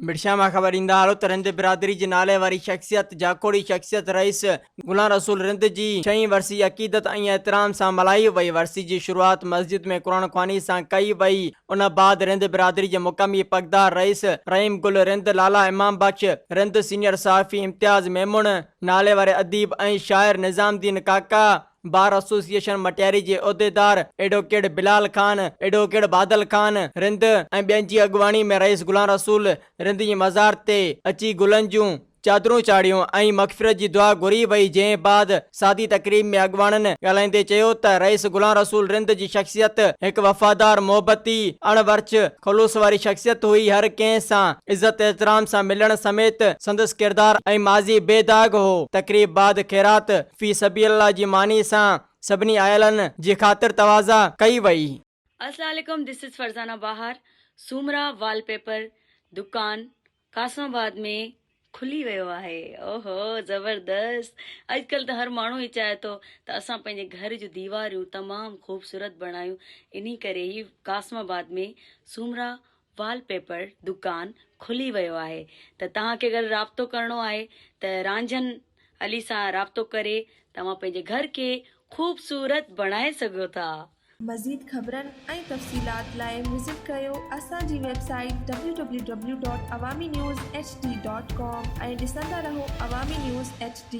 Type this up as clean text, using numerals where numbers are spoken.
मिर्शा में ख़बर ईंदा हालो त रिंद बिरादरी जी नाले वारी शख्सियत जाकोड़ी शख्सियत रईस गुलाम रसूल रिंद जी 6वीं वरसी अक़ीदत ऐं एहतराम सां मल्हाई वई। वरसी जी शुरूआत मस्जिद में क़ुरान ख़्वानी सां कई वई। उन बाद रिंद बिरादरी जे मुक़मी पगदार रईस रहीम गुल रिंद, लाला इमाम बख्श रिंद, सीनियर सहाफ़ी इम्तियाज़ मेमुण नाले वारे अदीब ऐं शाइर निज़ामुद्दीन काका, बार एसोसिएशन मटियारी जे उहिदेदार एडवोकेट बिलाल खान, एडवोकेट बादल खान रिंद ऐं ॿियनि जी अॻुवाणी में रईस गुलाम रसूल रिंद जी मज़ार ते अची गुलनि जूं चादरूं चाढ़ियूं ऐं मग़फ़िरत जी दुआ घुरी वई। जंहिं बाद सादी तक़रीब में अॻुवाणनि ॻाल्हाईंदे चयो त रईस गुलाम रसूल रिंद जी शख़्सियत हिकु वफ़ादार, मोहबती, अणवर्च, ख़ुलूस वारी शख़्सियत हुई। हर कंहिं सां इज़त एहतराम सां मिलण समेत संदसि किरदार ऐं माज़ी बेदाग हो। तक़रीब बाद ख़ैरात फी सबीलिल्लाह जी मानी सां सभिनी आयलनि जी ख़ातिर तवाज़ा कई वई। अस्सलाम वालेकुम, दिस इज फरजाना बाहर। सूमरा वॉलपेपर दुकान कासमाबाद में खुली वियो आहे। ओहो ज़बरदस्त। अॼुकल्ह त हर माण्हू ई चाहे थो त असां पंहिंजे घर जूं दीवारियूं तमामु ख़ूबसूरत बणायूं। इन करे ई कासमाबाद में सूमरा वॉलपेपर दुकान खुली वियो आहे। त तव्हांखे अगरि राब्तो करिणो आहे त रांझन अली सां राब्तो करे तव्हां पंहिंजे घर खे ख़ूबसूरत बणाए सघो था। मज़ीद ख़बरनि ऐं तफ़सीलात लाइ विज़िट कयो असांजी वेबसाइट www.awamiNewsHD.com ऐं ॾिसंदा रहो अवामी न्यूज़ HD।